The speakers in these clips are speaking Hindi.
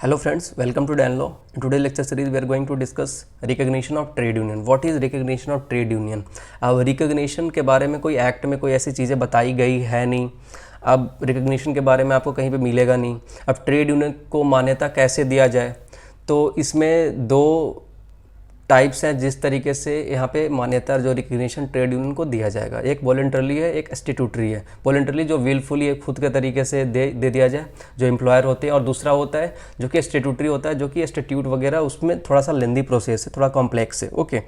Hello friends, welcome to Dan Law. In today's lecture series, we are going to discuss recognition of trade union. What is recognition of trade union? अब recognition के बारे में कोई एक्ट में कोई ऐसी चीज़ें बताई गई है नहीं. अब रिकग्निशन के बारे में आपको कहीं पे मिलेगा नहीं. अब ट्रेड यूनियन को मान्यता कैसे दिया जाए, तो इसमें दो टाइप्स हैं जिस तरीके से यहाँ पे मान्यता जो रिकग्निशन ट्रेड यूनियन को दिया जाएगा. एक वॉलंटरली है, एक स्टेट्यूटरी है. वॉलंटरली जो विलफुली खुद के तरीके से दे दिया जाए जो एम्प्लॉयर होते हैं, और दूसरा होता है जो कि स्टेट्यूटरी होता है, जो कि स्टेट्यूट वगैरह उसमें थोड़ा सा लेंदी प्रोसेस है, थोड़ा कॉम्प्लेक्स है. ओके,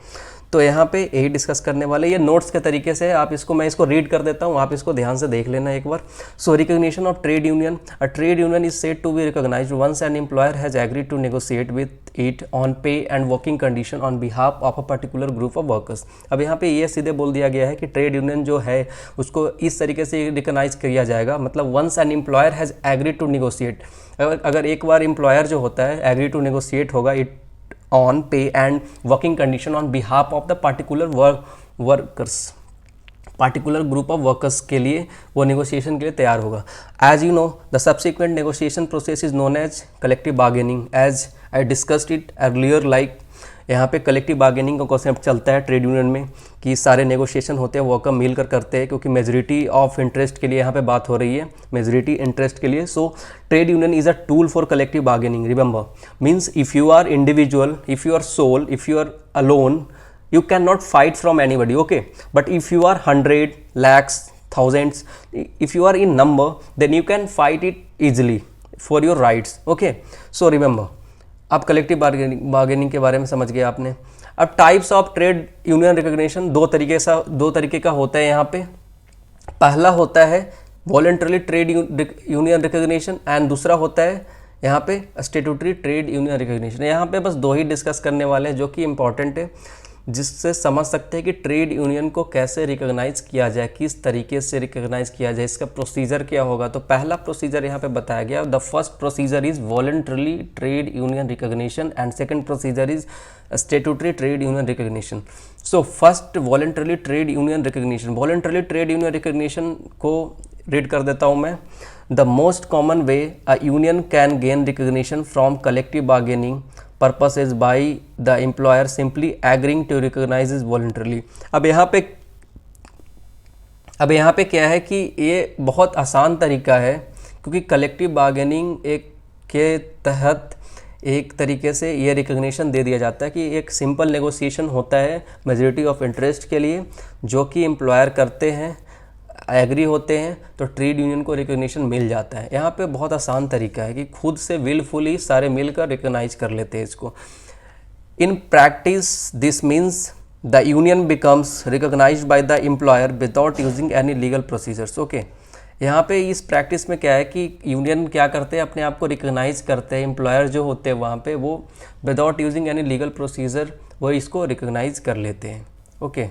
तो यहाँ पे यही डिस्कस करने वाले. ये नोट्स के तरीके से आप इसको, मैं इसको रीड कर देता हूँ, आप इसको ध्यान से देख लेना एक बार. So recognition of trade union. A trade union is said to be recognized once an employer has agreed to negotiate with it on pay and working condition on behalf of a particular group of workers. अब यहाँ पे ये सीधे बोल दिया गया है कि ट्रेड यूनियन जो है उसको इस तरीके से रिकॉग्नाइज किया जाएगा, मतलब once an employer has agreed to negotiate. अगर एक बार एम्प्लॉयर जो होता है एग्री टू नेगोशिएट होगा it on pay and working condition on behalf of the particular workers, particular group of workers के लिए वो negotiation के लिए तैयार होगा. As you know, the subsequent negotiation process is known as collective bargaining. As I discussed it earlier, like यहाँ पे कलेक्टिव बार्गेनिंग का कॉन्सेप्ट चलता है ट्रेड यूनियन में कि सारे नेगोशिएशन होते हैं, वर्कर मिलकर करते हैं, क्योंकि मेजॉरिटी ऑफ इंटरेस्ट के लिए यहाँ पे बात हो रही है, मेजॉरिटी इंटरेस्ट के लिए. So trade union is a tool for collective bargaining. Remember, means if you are individual, if you are sole, if you are alone, you cannot fight from anybody, okay? But if you are 100 lakhs, thousands, if you are in number, then you can fight it easily for your rights, okay? So remember, अब कलेक्टिव बार्गेनिंग के बारे में समझ गए आपने. अब types of trade union recognition दो तरीके का होता है यहाँ पे. पहला होता है voluntarily trade union recognition and दूसरा होता है यहाँ पे स्टेट्यूटरी ट्रेड यूनियन रिकग्निशन. यहाँ पे बस दो ही डिस्कस करने वाले हैं जो कि इंपॉर्टेंट है, जिससे समझ सकते हैं कि ट्रेड यूनियन को कैसे रिकॉग्नाइज किया जाए, किस तरीके से रिकॉग्नाइज किया जाए, इसका प्रोसीजर क्या होगा. तो पहला प्रोसीजर यहाँ पे बताया गया. The first procedure is voluntarily trade union recognition and second procedure is statutory trade union recognition. So first voluntarily trade union recognition. Voluntarily trade union recognition को रीड कर देता हूँ मैं. The most common way a union can gain recognition from collective bargaining purpose is by the employer simply agreeing to recognise is voluntarily. अब यहाँ पे क्या है कि ये बहुत आसान तरीका है, क्योंकि कलेक्टिव बार्गेनिंग के तहत एक तरीके से ये रिकॉग्निशन दे दिया जाता है कि एक सिंपल नेगोशिएशन होता है मेजॉरिटी ऑफ इंटरेस्ट के लिए, जो कि एम्प्लॉयर करते हैं, एग्री होते हैं, तो ट्रेड यूनियन को रिकॉग्निशन मिल जाता है. यहाँ पे बहुत आसान तरीका है कि खुद से विलफुली सारे मिलकर रिकॉग्नाइज कर लेते हैं इसको. In practice this means the union becomes recognised by the employer without using any legal procedures. Okay, यहाँ पे इस प्रैक्टिस में क्या है कि यूनियन क्या करते हैं, अपने आप को रिकॉग्नाइज करते हैं, एम्प्लॉयर जो होते हैं वहाँ पे वो without using any legal procedure वो इसको रिकॉग्नाइज कर लेते हैं. ओके,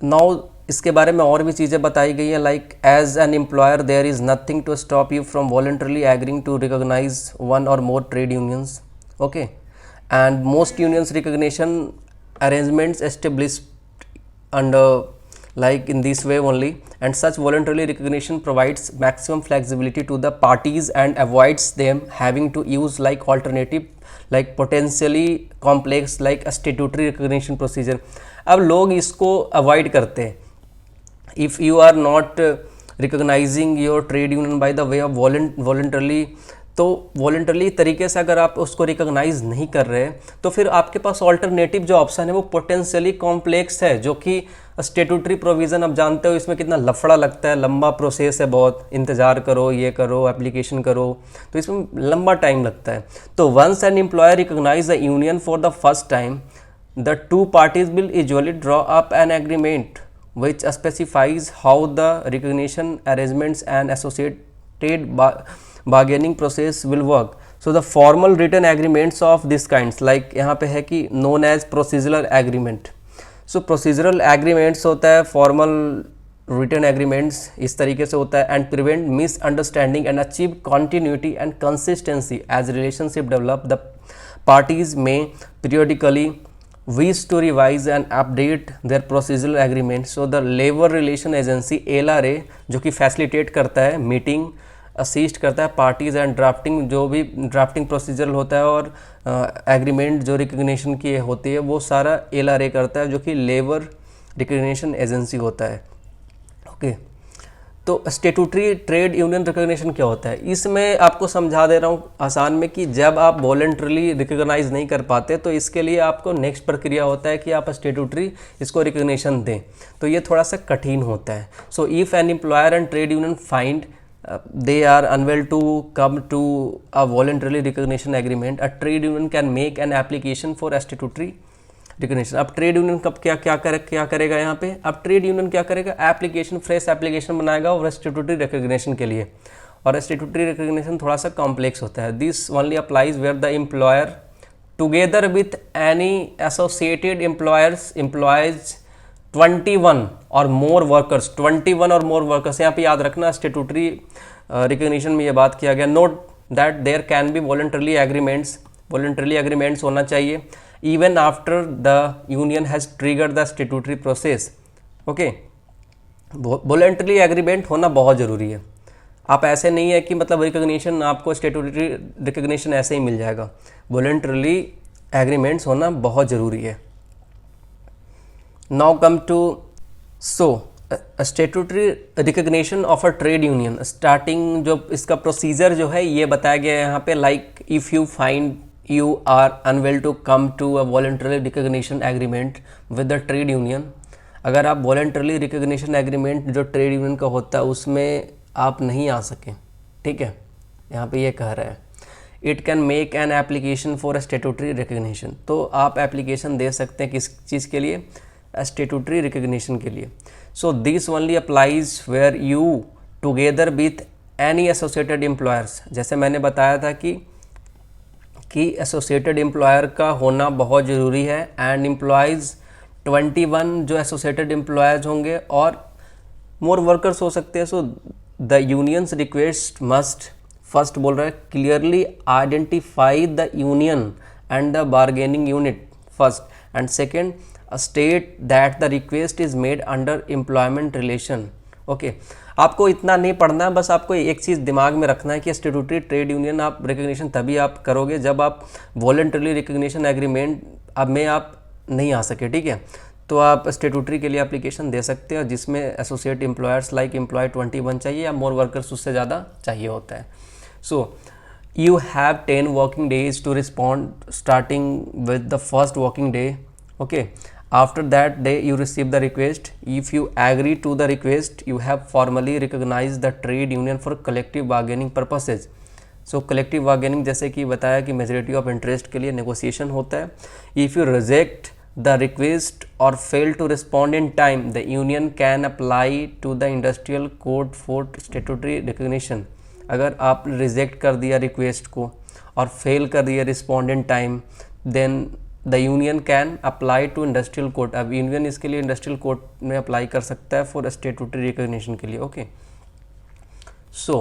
नाउ इसके बारे में और भी चीज़ें बताई गई हैं, like as an employer there is nothing to stop you from voluntarily agreeing to recognize one or more trade unions. Okay, and most unions recognition arrangements established under like in this way only, and such voluntary recognition provides maximum flexibility to the parties and avoids them having to use like alternative like potentially complex like a statutory recognition procedure. अब लोग इसको avoid करते हैं. If you are not recognizing your trade union by the way of voluntarily, तो वॉलंटरली तरीके से अगर आप उसको रिकॉग्नाइज नहीं कर रहे तो फिर आपके पास ऑल्टरनेटिव जो ऑप्शन है वो पोटेंशियली कॉम्प्लेक्स है, जो कि स्टेट्यूटरी प्रोविज़न आप जानते हो इसमें कितना लफड़ा लगता है, लंबा प्रोसेस है, बहुत इंतज़ार करो, ये करो, एप्लीकेशन करो, तो इसमें लंबा टाइम लगता है. तो once an employer recognise the union for the first time, the two parties will usually draw up an agreement which specifies how the recognition arrangements and associated bargaining process will work. So the formal written agreements of this kinds, like यहाँ पे है कि known as procedural agreement. So procedural agreements होता है, formal written agreements इस तरीके से होता है, and prevent misunderstanding and achieve continuity and consistency as relationship develop. The parties may periodically wish to revise and update their procedural agreement. So the labor relation agency LRA, जो कि facilitate करता है मीटिंग असिस्ट करता है पार्टीज एंड ड्राफ्टिंग, जो भी ड्राफ्टिंग प्रोसीजर होता है और एग्रीमेंट जो रिकग्निशन की होती है वो सारा LRA करता है, जो कि लेबर रिकग्निशन एजेंसी होता है। ओके, तो स्टेटूटरी ट्रेड यूनियन रिकग्निशन क्या होता है, इसमें आपको समझा दे रहा हूँ आसान में कि जब आप वॉलंटरली रिकग्नाइज नहीं कर पाते तो इसके लिए आपको नेक्स्ट प्रक्रिया होता है कि आप स्टेटूटरी इसको रिकग्निशन दें, तो ये थोड़ा सा कठिन होता है। So if an employer and trade union find they are unable to come to a voluntarily recognition agreement, a trade union can make an application for statutory recognition। अब ट्रेड यूनियन कब क्या करेगा यहाँ पे, अब ट्रेड यूनियन क्या करेगा, एप्लीकेशन, फ्रेश एप्लीकेशन बनाएगा और स्टेटूटरी रिकग्निशन के लिए। और स्टेटूटरी रिकग्निशन थोड़ा सा कॉम्प्लेक्स होता है। This only applies where the employer together with any associated employees 21 और मोर वर्कर्स, 21 और मोर वर्कर्स, यहाँ पे याद रखना स्टेटूटरी रिकग्निशन में ये बात किया गया। Note that there can be voluntarily agreements होना चाहिए even after the union has triggered the statutory process. Okay, voluntarily agreement होना बहुत ज़रूरी है। आप ऐसे नहीं है कि मतलब रिकग्निशन आपको स्टेटूटरी रिकग्निशन ऐसे ही मिल जाएगा, वॉलंटरली एग्रीमेंट्स होना बहुत ज़रूरी है। Now come to a statutory recognition of a trade union। Starting जो इसका प्रोसीजर जो है ये बताया गया है यहाँ पे, like if you find you are unable to come to a voluntary recognition agreement with the trade union। अगर आप voluntarily recognition agreement जो ट्रेड यूनियन का होता है उसमें आप नहीं आ सकें, ठीक है, यहाँ पे ये कह रहा है it can make an application for statutory recognition. तो आप एप्लीकेशन दे सकते हैं किस चीज़ के लिए, स्टेटूटरी रिकग्निशन के लिए। So this only applies where you together with any associated employers. जैसे मैंने बताया था कि एसोसिएटेड एम्प्लॉयर का होना बहुत ज़रूरी है एंड एम्प्लॉयज़ 21 जो एसोसिएटेड एम्प्लॉयर्स होंगे और मोर वर्कर्स हो सकते हैं। So the unions request must, first बोल रहा है clearly identify the union and the bargaining unit first, and second state that the request is made under employment relation. Okay, आपको इतना नहीं पढ़ना है, बस आपको एक चीज़ दिमाग में रखना है कि स्टेटूटरी ट्रेड यूनियन आप रिकग्निशन तभी आप करोगे जब आप वॉलंटरी रिकग्निशन एग्रीमेंट अब में आप नहीं आ सके, ठीक है। तो आप स्टेटूटरी के लिए एप्लीकेशन दे सकते हैं जिसमें एसोसिएट एम्प्लॉयर्स लाइक एम्प्लॉय 21 चाहिए या मोर वर्कर्स उससे ज़्यादा चाहिए होता है। सो you have 10 working days to respond starting with the first working day। okay, after that day you receive the request। if you agree to the request you have formally recognized the trade union for collective bargaining purposes। so collective bargaining जैसे कि बताया कि majority of interest के लिए negotiation होता है। if you reject the request or fail to respond in time the union can apply to the industrial code for statutory recognition। अगर आप रिजेक्ट कर दिया रिक्वेस्ट को और फेल कर दिया respond in time then the union can apply to industrial court. अब यूनियन इसके लिए इंडस्ट्रियल कोर्ट में अप्लाई कर सकता है फॉर स्टेटूटरी रिकग्निशन के लिए। Okay, so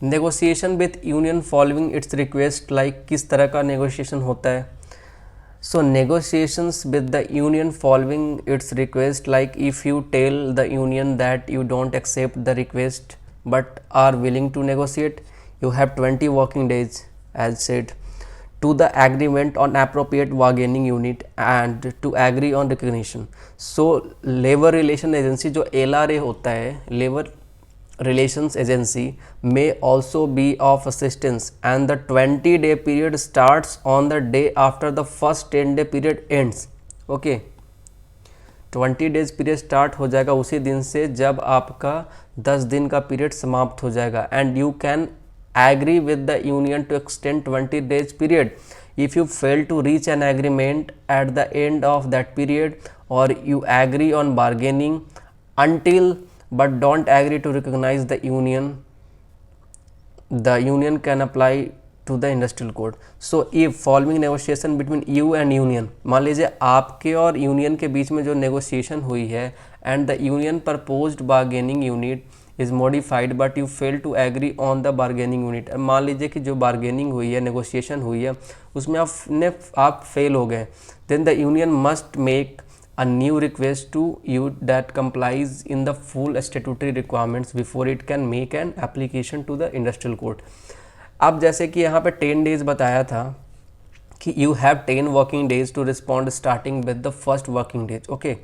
negotiation with union following its request, like किस तरह का नेगोशिएशन होता है। So negotiations with the union following its request, like if you tell the union that you don't accept the request but are willing to negotiate, you have 20 working days as said to the agreement on appropriate bargaining unit and to agree on recognition। so labor relation agency जो LRA होता है, labor relations agency may also be of assistance and the 20-day period starts on the day after the first 10-day period ends। okay, 20 days period start हो जाएगा उसी दिन से जब आपका 10 दिन का पीरियड समाप्त हो जाएगा। And you can agree with the union to extend 20 days period if you fail to reach an agreement at the end of that period or you agree on bargaining until but don't agree to recognize the union can apply to the industrial code। so if following negotiation between you and union, मान लीजिए आपके और यूनियन के बीच में जो नेगोशिएशन हुई है and the union proposed bargaining unit is modified but you fail to agree on the bargaining unit। मान लीजिए कि जो बार्गेनिंग हुई है, नेगोशिएशन हुई है, उसमें आप फेल हो गए, then the union must make a new request to you that complies in the full statutory requirements before it can make an application to the industrial court. अब जैसे कि यहाँ पे 10 days बताया था कि you have 10 working days to respond starting with the first working days. Okay,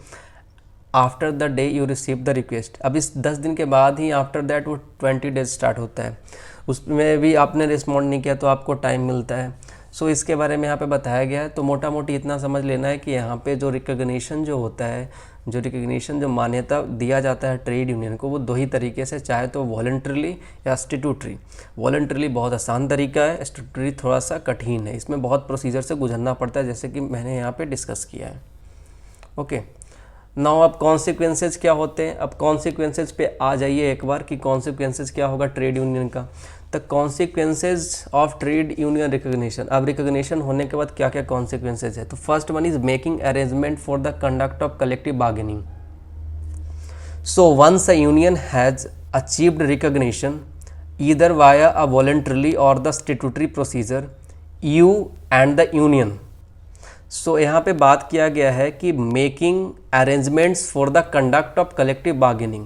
after the day you receive the request. अब इस 10 दिन के बाद ही आफ्टर दैट वो 20 डेज स्टार्ट होता है. उसमें भी आपने रिस्पॉन्ड नहीं किया तो आपको टाइम मिलता है. सो इसके बारे में यहाँ पे बताया गया है. तो मोटा मोटी इतना समझ लेना है कि यहाँ पे जो रिकग्निशन जो होता है, जो रिकग्निशन जो मान्यता दिया जाता है ट्रेड यूनियन को, वो दो ही तरीके से, चाहे तो वॉलंटरीली या स्टैट्यूटरी. वॉलंटरीली बहुत आसान तरीका है, स्टैट्यूटरी थोड़ा सा कठिन है. इसमें बहुत प्रोसीजर से गुजरना पड़ता है, जैसे कि मैंने यहाँ पे डिस्कस किया है. ओके, नाउ अब कॉन्सिक्वेंसेज क्या होते हैं. अब कॉन्सिक्वेंसेज पे आ जाइए एक बार कि कॉन्सिक्वेंसेज क्या होगा ट्रेड यूनियन का. The consequences of trade union recognition. अब रिकग्निशन होने के बाद क्या क्या कॉन्सिक्वेंसेज है. तो first one is making arrangement for the conduct of collective bargaining. So once a union has achieved recognition either via a voluntarily or the statutory procedure, you and the union. So यहाँ पे बात किया गया है कि making arrangements for the conduct of collective bargaining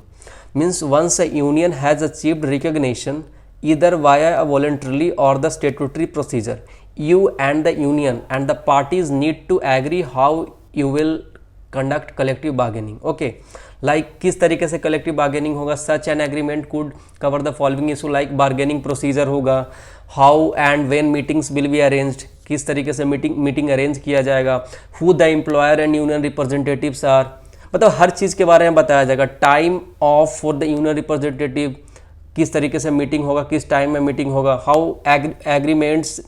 means once a union has achieved recognition either via a voluntarily or the statutory procedure, you and the union and the parties need to agree how you will conduct collective bargaining. Okay, like किस तरीके से कलेक्टिव बार्गेनिंग होगा. Such an agreement could cover the following issue like bargaining procedure होगा, how and when meetings will be arranged, किस तरीके से मीटिंग अरेंज किया जाएगा, who the employer and union representatives are, मतलब हर चीज़ के बारे में बताया जाएगा. Time of for the union representative, किस तरीके से मीटिंग होगा, किस टाइम में मीटिंग होगा, how agreements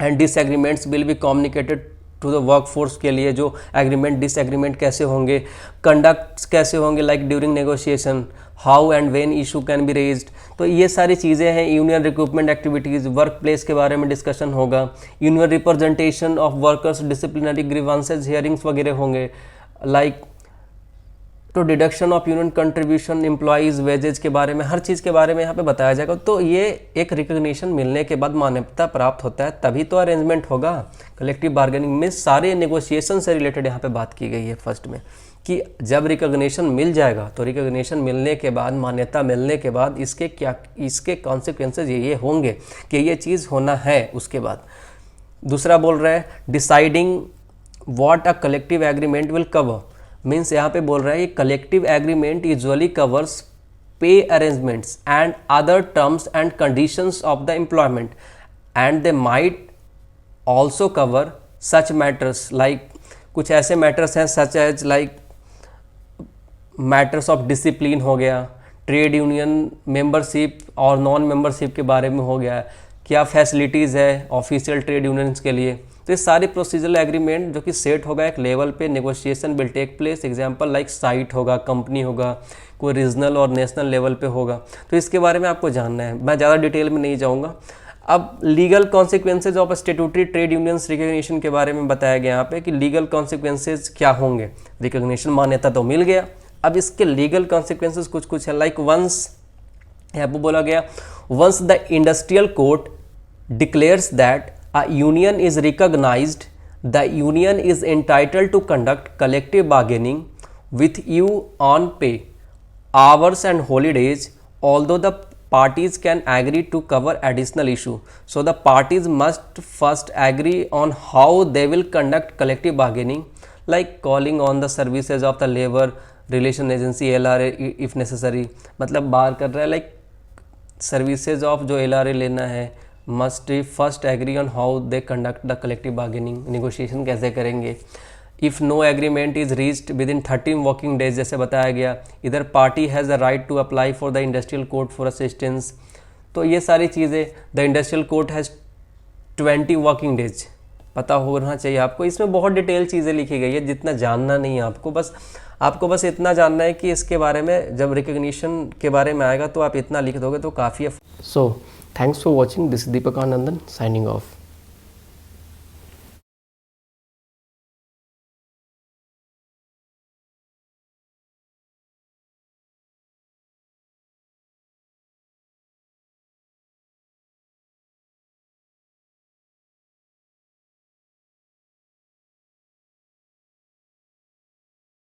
and disagreements will be communicated to the work force के लिए, जो एग्रीमेंट डिसएग्रीमेंट कैसे होंगे, कंडक्ट कैसे होंगे like during negotiation, how and when issue can be raised. तो ये सारी चीज़ें हैं. Union recruitment activities, work place के बारे में डिस्कशन होगा, union representation of workers, disciplinary grievances hearings वगैरह होंगे, लाइक तो deduction of union contribution, employees wages के बारे में, हर चीज़ के बारे में यहाँ पे बताया जाएगा. तो ये एक रिकग्निशन मिलने के बाद मान्यता प्राप्त होता है, तभी तो अरेंजमेंट होगा. कलेक्टिव बार्गेनिंग में सारे नेगोशिएशन से रिलेटेड यहाँ पे बात की गई है फर्स्ट में कि जब रिकग्निशन मिल जाएगा तो रिकग्निशन मिलने के बाद, मान्यता मिलने के बाद इसके कॉन्सिक्वेंसेज ये होंगे कि ये चीज़ होना है. उसके बाद दूसरा बोल रहा है deciding what a collective agreement will cover. Means यहाँ पे बोल रहा है collective agreement usually covers pay arrangements and other terms and conditions of the employment and they might also cover such matters like, कुछ ऐसे मैटर्स हैं such as like matters of discipline हो गया, ट्रेड यूनियन मेंबरशिप और नॉन मेंबरशिप के बारे में हो गया, क्या फैसिलिटीज़ है ऑफिशियल ट्रेड यूनियंस के लिए. तो ये सारे प्रोसीजरल एग्रीमेंट जो कि सेट होगा एक लेवल पे, negotiation will take place. Example like site होगा, कंपनी होगा, कोई रीजनल और नेशनल लेवल पे होगा. तो इसके बारे में आपको जानना है, मैं ज़्यादा डिटेल में नहीं जाऊँगा. अब legal consequences of statutory trade unions recognition के बारे में बताया गया यहाँ पे कि लीगल कॉन्सिक्वेंसेज क्या होंगे. रिकग्निशन मान्यता तो मिल गया, अब इसके लीगल कॉन्सिक्वेंसेज कुछ है. लाइक वंस, यहाँ पर बोला गया once the industrial court declares that a union is recognized, the union is entitled to conduct collective bargaining with you on pay, hours and holidays, although the parties can agree to cover additional issue. So the parties must first agree on how they will conduct collective bargaining, like calling on the services of the labor relation agency LRA if necessary. मतलब बार कर रहा है like services of जो LRA लेना है, must first agree on how they conduct the collective bargaining, negotiation कैसे करेंगे. If no agreement is reached within 13 working days, जैसे बताया गया, इधर party has a right to apply for the industrial court for assistance. तो ये सारी चीज़ें, the industrial court has 20 working days, पता होना चाहिए आपको. इसमें बहुत डिटेल चीज़ें लिखी गई है, जितना जानना नहीं है आपको बस इतना जानना है कि इसके बारे में जब रिकग्निशन के बारे में आएगा तो आप इतना लिख दोगे तो काफ़ी है. So thanks for watching. This is Deepak Anandan signing off.